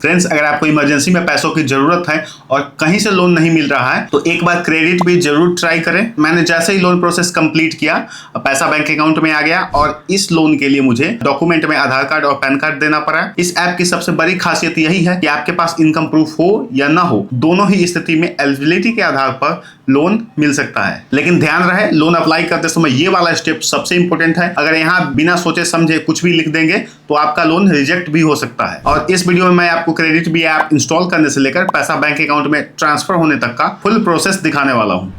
Friends, अगर आपको emergency में पैसों की जरूरत है और कहीं से लोन नहीं मिल रहा है तो एक बार क्रेडिट भी जरूर ट्राई करें। मैंने जैसे ही लोन प्रोसेस कंप्लीट किया, पैसा बैंक अकाउंट में आ गया और इस लोन के लिए मुझे डॉक्यूमेंट में आधार कार्ड और पैन कार्ड देना पड़ा। इस ऐप की सबसे बड़ी खासियत यही है कि आपके पास इनकम प्रूफ हो या ना हो, दोनों ही स्थिति में एलिजिबिलिटी के आधार पर लोन मिल सकता है। लेकिन ध्यान रहे, लोन अप्लाई करते समय ये वाला स्टेप सबसे इंपॉर्टेंट है। अगर यहाँ बिना सोचे समझे कुछ भी लिख देंगे तो आपका लोन रिजेक्ट भी हो सकता है। और इस वीडियो में मैं आपको क्रेडिट बी ऐप इंस्टॉल करने से लेकर पैसा बैंक अकाउंट में ट्रांसफर होने तक का फुल प्रोसेस दिखाने वाला हूँ।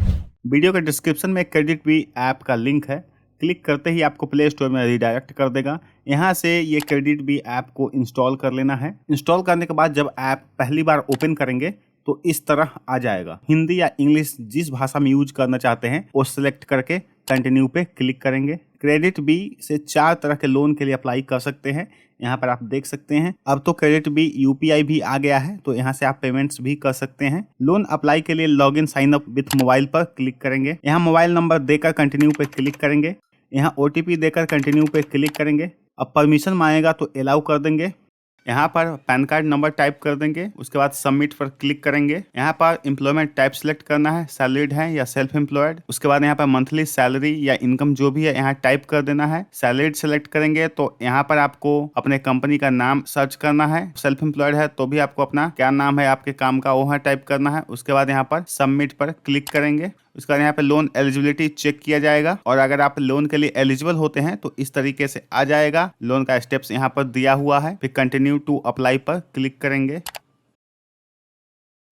वीडियो के डिस्क्रिप्शन में क्रेडिट बी ऐप का लिंक है, क्लिक करते ही आपको प्ले स्टोर में रिडायरेक्ट कर देगा। यहाँ से ये क्रेडिट बी ऐप को इंस्टॉल कर लेना है। इंस्टॉल करने के बाद जब ऐप पहली बार ओपन करेंगे तो इस तरह आ जाएगा। हिंदी या इंग्लिश जिस भाषा में यूज करना चाहते हैं वो सिलेक्ट करके कंटिन्यू पे क्लिक करेंगे। क्रेडिट बी से 4 तरह के लोन के लिए अप्लाई कर सकते हैं, यहाँ पर आप देख सकते हैं। अब तो क्रेडिट बी यूपीआई भी आ गया है, तो यहाँ से आप पेमेंट्स भी कर सकते हैं। लोन अप्लाई के लिए login sign up with mobile पर क्लिक करेंगे। यहाँ मोबाइल नंबर देकर कंटिन्यू पे क्लिक करेंगे। यहाँ ओटीपी देकर कंटिन्यू पे क्लिक करेंगे। अब परमिशन मांगेगा तो अलाउ कर देंगे। यहाँ पर पैन कार्ड नंबर टाइप कर देंगे, उसके बाद सबमिट पर क्लिक करेंगे। यहाँ पर एम्प्लॉयमेंट टाइप सेलेक्ट करना है, सैलरीड है या सेल्फ एम्प्लॉयड। उसके बाद यहाँ पर मंथली सैलरी या इनकम जो भी है यहाँ टाइप कर देना है। सैलरीड सेलेक्ट करेंगे तो यहाँ पर आपको अपने कंपनी का नाम सर्च करना है। सेल्फ एम्प्लॉयड है तो भी आपको अपना क्या नाम है आपके काम का वो टाइप करना है। उसके बाद यहाँ पर सबमिट पर क्लिक करेंगे। उसके बाद यहाँ पे लोन एलिजिबिलिटी चेक किया जाएगा और अगर आप लोन के लिए एलिजिबल होते हैं तो इस तरीके से आ जाएगा। लोन का स्टेप्स यहाँ पर दिया हुआ है। फिर कंटिन्यू टू अप्लाई पर क्लिक करेंगे।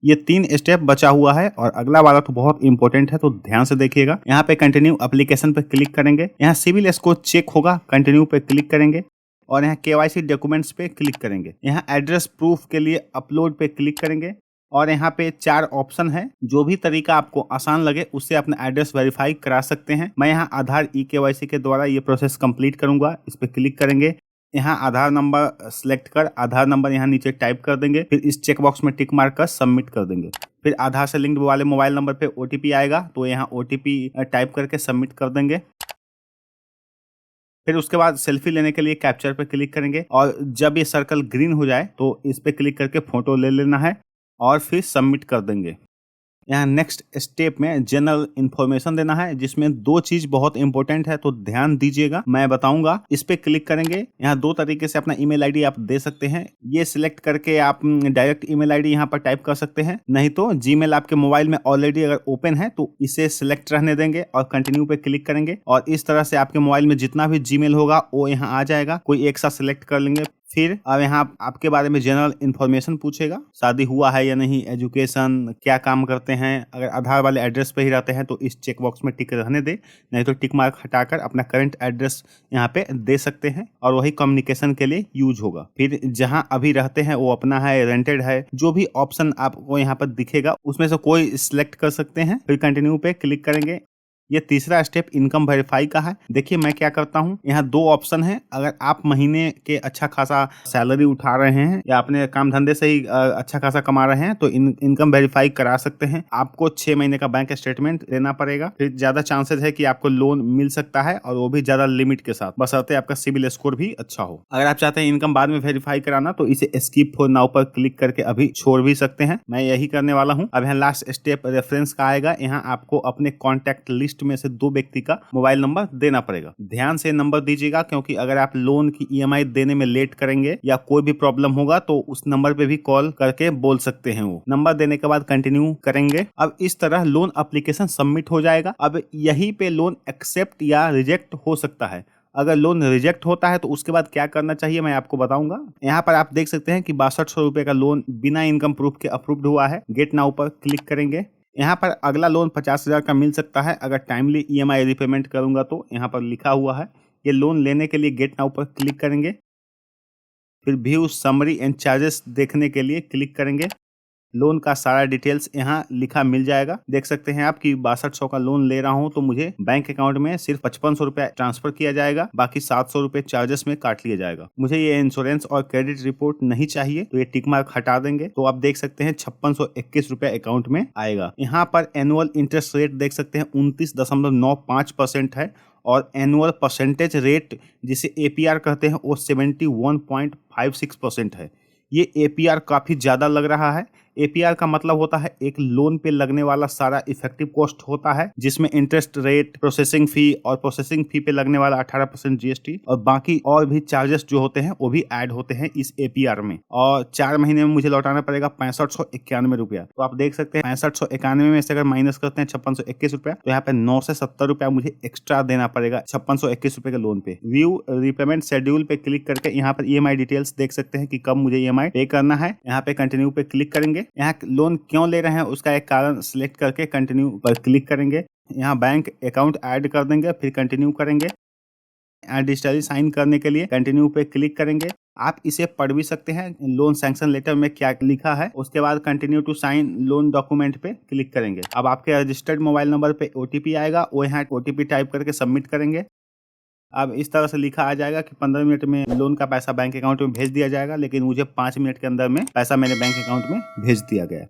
ये 3 स्टेप बचा हुआ है और अगला वाला तो बहुत इंपॉर्टेंट है, तो ध्यान से देखिएगा। यहाँ पे कंटिन्यू एप्लीकेशन पे क्लिक करेंगे। यहाँ सिविल स्कोर चेक होगा, कंटिन्यू पे क्लिक करेंगे और यहाँ केवाईसी डॉक्यूमेंट्स पे क्लिक करेंगे। यहाँ एड्रेस प्रूफ के लिए अपलोड पे क्लिक करेंगे और यहाँ पे 4 ऑप्शन है। जो भी तरीका आपको आसान लगे उससे अपना एड्रेस वेरीफाई करा सकते हैं। मैं यहाँ आधार केवाईसी के द्वारा ये प्रोसेस कंप्लीट करूंगा। इस पे क्लिक करेंगे। यहाँ आधार नंबर सेलेक्ट कर आधार नंबर यहाँ नीचे टाइप कर देंगे। फिर इस चेक बॉक्स में टिक मार कर सबमिट कर देंगे। फिर आधार से लिंक्ड वाले मोबाइल नंबर पे ओटीपी आएगा तो यहाँ ओटीपी टाइप करके सबमिट कर देंगे। फिर उसके बाद सेल्फी लेने के लिए कैप्चर पे क्लिक करेंगे और जब ये सर्कल ग्रीन हो जाए तो इस पे क्लिक करके फोटो ले लेना है और फिर सबमिट कर देंगे। यहाँ नेक्स्ट स्टेप में जनरल इन्फॉर्मेशन देना है, जिसमें 2 चीज बहुत इंपॉर्टेंट है, तो ध्यान दीजिएगा, मैं बताऊंगा। इस पे क्लिक करेंगे। यहाँ 2 तरीके से अपना ईमेल आईडी आप दे सकते हैं। ये सिलेक्ट करके आप डायरेक्ट ईमेल आईडी यहाँ पर टाइप कर सकते हैं, नहीं तो जीमेल आपके मोबाइल में ऑलरेडी अगर ओपन है तो इसे सिलेक्ट रहने देंगे और कंटिन्यू पे क्लिक करेंगे और इस तरह से आपके मोबाइल में जितना भी जीमेल होगा वो यहाँ आ जाएगा। कोई एक साथ सिलेक्ट कर लेंगे। फिर अब यहाँ आपके बारे में जनरल इन्फॉर्मेशन पूछेगा, शादी हुआ है या नहीं, एजुकेशन, क्या काम करते हैं। अगर आधार वाले एड्रेस पे ही रहते हैं तो इस चेक बॉक्स में टिक रहने दे, नहीं तो टिक मार्क हटाकर अपना करंट एड्रेस यहाँ पे दे सकते हैं और वही कम्युनिकेशन के लिए यूज होगा। फिर जहाँ अभी रहते हैं वो अपना है, रेंटेड है, जो भी ऑप्शन आपको यहाँ पर दिखेगा उसमें से कोई सिलेक्ट कर सकते हैं। फिर कंटिन्यू पे क्लिक करेंगे। ये तीसरा स्टेप इनकम वेरीफाई का है। देखिए मैं क्या करता हूँ, यहाँ 2 ऑप्शन है। अगर आप महीने के अच्छा खासा सैलरी उठा रहे हैं या अपने काम धंधे से ही अच्छा खासा कमा रहे हैं तो इनकम वेरीफाई करा सकते हैं। आपको 6 महीने का बैंक स्टेटमेंट देना पड़ेगा। फिर ज्यादा चांसेस है कि आपको लोन मिल सकता है और वो भी ज्यादा लिमिट के साथ, बशर्ते आपका सिविल स्कोर भी अच्छा हो। अगर आप चाहते हैं इनकम बाद में वेरीफाई कराना तो इसे स्किप फॉर नाउ पर क्लिक करके अभी छोड़ भी सकते हैं। मैं यही करने वाला हूँ। अब यहाँ लास्ट स्टेप रेफरेंस का आएगा। यहाँ आपको अपने कॉन्टैक्ट लिस्ट में से 2 व्यक्ति का मोबाइल नंबर देना पड़ेगा। ध्यान से नंबर दीजिएगा, क्योंकि अगर आप लोन की ईएमआई देने में लेट करेंगे या कोई भी प्रॉब्लम होगा तो उस नंबर पे भी कॉल करके बोल सकते हैं। वो नंबर देने के बाद कंटिन्यू करेंगे। अब इस तरह लोन एप्लीकेशन सबमिट हो जाएगा। अब यहीं पे लोन एक्सेप्ट या रिजेक्ट हो सकता है। अगर लोन रिजेक्ट होता है तो उसके बाद क्या करना चाहिए मैं आपको बताऊंगा। यहाँ पर आप देख सकते हैं कि 6200 रुपए का लोन बिना इनकम प्रूफ के अप्रूव्ड हुआ है। गेट नाउ पर क्लिक करेंगे। यहाँ पर अगला लोन 50,000 का मिल सकता है अगर टाइमली ईएमआई रिपेमेंट करूंगा, तो यहाँ पर लिखा हुआ है। ये लोन लेने के लिए गेट नाउ पर क्लिक करेंगे। फिर व्यू समरी एंड चार्जेस देखने के लिए क्लिक करेंगे। लोन का सारा डिटेल्स यहाँ लिखा मिल जाएगा। देख सकते हैं आप कि 6200 का लोन ले रहा हूँ तो मुझे बैंक अकाउंट में सिर्फ 5500 रुपए ट्रांसफर किया जाएगा, बाकी 700 रुपए चार्जेस में काट लिया जाएगा। मुझे ये इंश्योरेंस और क्रेडिट रिपोर्ट नहीं चाहिए तो ये टिक मार्क हटा देंगे। तो आप देख सकते हैं 5621 रुपए अकाउंट में आएगा। यहाँ पर एनुअल इंटरेस्ट रेट देख सकते हैं 29.95% है और एनुअल परसेंटेज रेट जिसे APR कहते हैं वो 71.56% है। ये एपीआर काफी ज्यादा लग रहा है। एपीआर का मतलब होता है एक लोन पे लगने वाला सारा इफेक्टिव कॉस्ट होता है, जिसमें इंटरेस्ट रेट, प्रोसेसिंग फी और प्रोसेसिंग फी पे लगने वाला 18% जीएसटी और बाकी और भी चार्जेस जो होते हैं वो भी ऐड होते हैं इस एपीआर में। और 4 महीने में मुझे लौटाना पड़ेगा 6591 रुपया। तो आप देख सकते हैं 6591 में से अगर माइनस करते हैं 5621 रुपया, तो यहाँ पे 9 से 70 रुपया मुझे एक्स्ट्रा देना पड़ेगा 5621 रुपए के लोन पे। व्यू रीपेमेंट शेड्यूल पे क्लिक करके यहाँ पर ईएमआई डिटेल्स देख सकते हैं कि कब मुझे ईएमआई पे करना है। यहाँ पे कंटिन्यू पे क्लिक करेंगे। यहाँ लोन क्यों ले रहे हैं उसका एक कारण सिलेक्ट करके कंटिन्यू पर क्लिक करेंगे। यहाँ बैंक अकाउंट ऐड कर देंगे, फिर कंटिन्यू करेंगे। डिजिटली साइन करने के लिए कंटिन्यू पे क्लिक करेंगे। आप इसे पढ़ भी सकते हैं, लोन सैंक्शन लेटर में क्या लिखा है। उसके बाद continue to sign loan document पे क्लिक करेंगे। अब आपके रजिस्टर्ड मोबाइल नंबर पे ओटीपी आएगा, वो यहाँ ओटीपी टाइप करके सबमिट करेंगे। अब इस तरह से लिखा आ जाएगा कि 15 मिनट में लोन का पैसा बैंक अकाउंट में भेज दिया जाएगा, लेकिन मुझे 5 मिनट के अंदर में पैसा मेरे बैंक अकाउंट में भेज दिया गया।